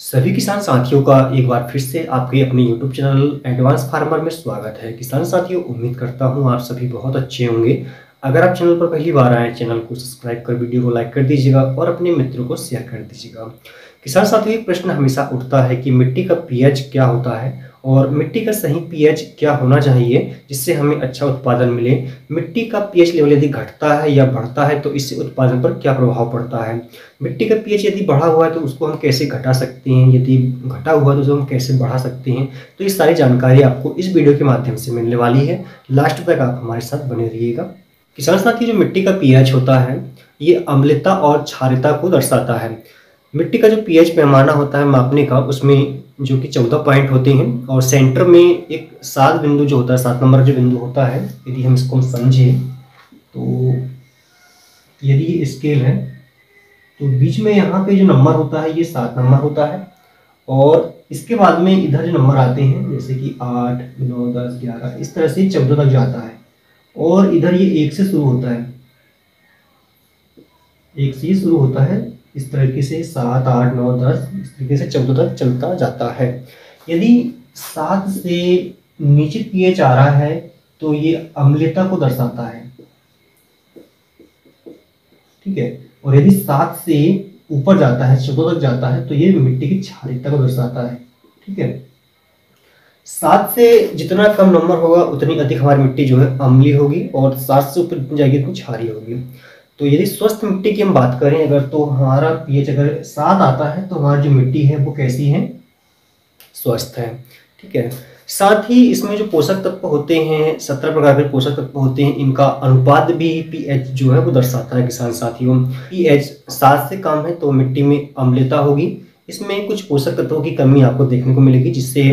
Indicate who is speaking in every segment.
Speaker 1: सभी किसान साथियों का एक बार फिर से आपके अपने YouTube चैनल एडवांस फार्मर में स्वागत है। किसान साथियों, उम्मीद करता हूँ आप सभी बहुत अच्छे होंगे। अगर आप चैनल पर पहली बार आए, चैनल को सब्सक्राइब कर वीडियो को लाइक कर दीजिएगा और अपने मित्रों को शेयर कर दीजिएगा। किसान साथियों, एक प्रश्न हमेशा उठता है कि मिट्टी का पीएच क्या होता है और मिट्टी का सही पीएच क्या होना चाहिए जिससे हमें अच्छा उत्पादन मिले। मिट्टी का पीएच लेवल यदि घटता है या बढ़ता है तो इससे उत्पादन पर क्या प्रभाव पड़ता है। मिट्टी का पीएच यदि बढ़ा हुआ है तो उसको हम कैसे घटा सकते हैं, यदि घटा हुआ है तो उसको हम कैसे बढ़ा सकते हैं। तो ये सारी जानकारी आपको इस वीडियो के माध्यम से मिलने वाली है। लास्ट तक आप हमारे साथ बने रहिएगा। किसान साथी, जो मिट्टी का पीएच होता है ये अम्लता और क्षारीयता को दर्शाता है। मिट्टी का जो पीएच पैमाना होता है मापने का, उसमें जो कि 14 पॉइंट होते हैं और सेंटर में एक 7 बिंदु जो होता है, 7 नंबर जो बिंदु होता है, यदि हम इसको समझें तो यदि ये स्केल है तो बीच में यहाँ पे जो नंबर होता है ये 7 नंबर होता है और इसके बाद में इधर जो नंबर आते हैं जैसे कि 8, 9, 10, 11 इस तरह से 14 तक जाता है और इधर ये 1 से शुरू होता है, 1 से शुरू होता है। इस तरीके से 7, 8, 9, 10 इस तरीके से 14 तक चलता जाता है। यदि 7 से नीचे पीएच आ रहा है तो ये अम्लता को दर्शाता है, ठीक है। और यदि 7 से ऊपर जाता है, 14 तक जाता है तो ये मिट्टी की क्षारीयता को दर्शाता है, ठीक है। 7 से जितना कम नंबर होगा उतनी अधिक हमारी मिट्टी जो है अम्लीय होगी और 7 से ऊपर जाएगी तो क्षारीय होगी। तो यदि स्वस्थ मिट्टी की हम बात करें अगर, तो हमारा पीएच अगर 7 आता है तो हमारी जो मिट्टी है वो कैसी है, स्वस्थ है, ठीक है। साथ ही इसमें जो पोषक तत्व होते हैं, 17 प्रकार के पोषक तत्व होते हैं, इनका अनुपात भी पीएच जो है वो दर्शाता है। किसान साथियों, पीएच 7 से कम है तो मिट्टी में अम्लता होगी। इसमें कुछ पोषक तत्वों की कमी आपको देखने को मिलेगी जिससे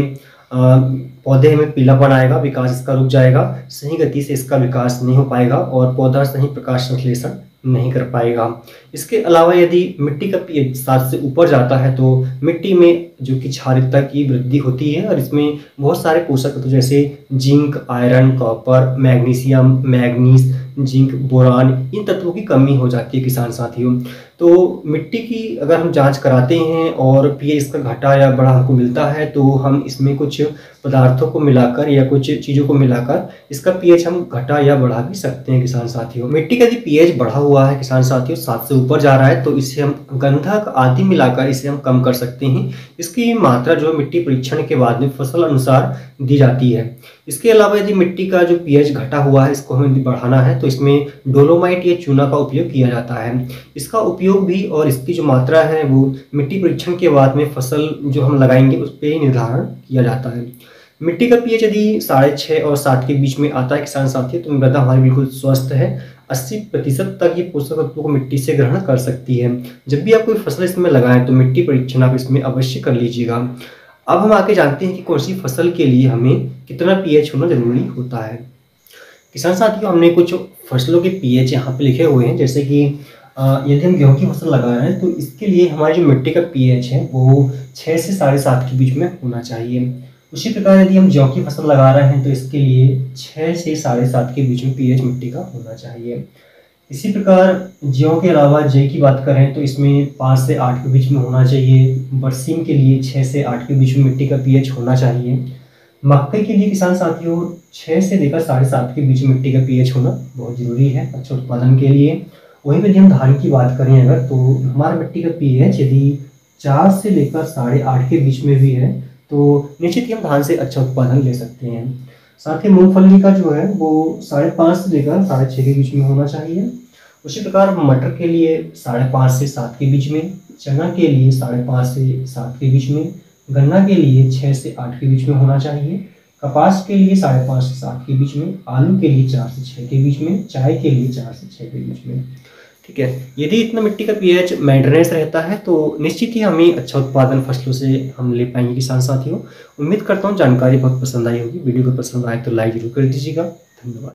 Speaker 1: पौधे में पीलापन आएगा, विकास इसका रुक जाएगा, सही गति से इसका विकास नहीं हो पाएगा और पौधा सही प्रकाश संश्लेषण नहीं कर पाएगा। इसके अलावा यदि मिट्टी का पीएच 7 से ऊपर जाता है तो मिट्टी में जो कि क्षारीयता की वृद्धि होती है और इसमें बहुत सारे पोषक तत्व जैसे zinc, iron, copper, magnesium, manganese, zinc, boron, इन तत्वों की कमी हो जाती है। किसान साथियों, तो मिट्टी की अगर हम जांच कराते हैं और पीएच इसका घटा या बढ़ा हमको मिलता है तो हम इसमें कुछ पदार्थों को मिलाकर या कुछ चीज़ों को मिलाकर इसका पीएच हम घटा या बढ़ा भी सकते हैं। किसान साथियों, मिट्टी का यदि पीएच बढ़ा हुआ है किसान साथियों, 7 से ऊपर जा रहा है तो इसे हम गंधक आदि मिलाकर इसे हम कम कर सकते हैं। इसकी मात्रा जो मिट्टी परीक्षण के बाद में फसल अनुसार दी जाती है। इसके अलावा यदि मिट्टी का जो पीएच घटा हुआ है इसको हमें बढ़ाना है तो इसमें डोलोमाइट या चूना का उपयोग किया जाता है। इसका उपयोग भी और इसकी जो मात्रा है वो मिट्टी परीक्षण के बाद में फसल जो हम लगाएंगे उस पर ही निर्धारण किया जाता है। मिट्टी का पीएच यदि 6.5 और 7 के बीच में आता है किसान साथियों तो मृदा हमारी बिल्कुल स्वस्थ है। 80% तक ये पोषक तत्वों को मिट्टी से ग्रहण कर सकती है। जब भी आप कोई फसल इसमें लगाएं तो मिट्टी परीक्षण आप इसमें अवश्य कर लीजिएगा। अब हम आगे जानते हैं कि कौन सी फसल के लिए हमें कितना पीएच होना जरूरी होता है। किसान साथियों, हमने कुछ फसलों के पीएच यहाँ पे लिखे हुए हैं जैसे कि यदि हम गेहूं की फसल लगा रहे हैं तो इसके लिए हमारी जो मिट्टी का पीएच है वो 6 से 7.5 के बीच में होना चाहिए। उसी प्रकार यदि हम जौ की फसल लगा रहे हैं तो इसके लिए 6 से 7.5 के बीच में पीएच मिट्टी का होना चाहिए। इसी प्रकार जौ के अलावा जय की बात करें तो इसमें 5 से 8 के बीच में होना चाहिए। बरसीम के लिए 6 से 8 के बीच में मिट्टी का पीएच होना चाहिए। मक्के के लिए किसान साथियों 6 से लेकर 7.5 के बीच में मिट्टी का पीएच होना बहुत जरूरी है अच्छा उत्पादन के लिए। वहीं यदि हम धान की बात करें अगर, तो हमारा मिट्टी का पीएच यदि 4 से लेकर 8.5 के बीच में भी है तो निश्चित ही हम धान से अच्छा उत्पादन ले सकते हैं। साथ ही मूंगफली का जो है वो 5.5 से लेकर 6.5 के बीच में होना चाहिए। उसी प्रकार मटर के लिए 5.5 से 7 के बीच में, चना के लिए 5.5 से 7 के बीच में, गन्ना के लिए 6 से 8 के बीच में होना चाहिए, कपास के लिए 5.5 से 7 के बीच में, आलू के लिए 4 से 6 के बीच में, चाय के लिए 4 से 6 के बीच में, ठीक है। यदि इतना मिट्टी का पीएच मेंटेनेंस रहता है तो निश्चित ही हमें अच्छा उत्पादन फसलों से हम ले पाएंगे। किसान साथियों, उम्मीद करता हूँ जानकारी बहुत पसंद आई होगी। वीडियो को पसंद आए तो लाइक जरूर कर दीजिएगा। धन्यवाद।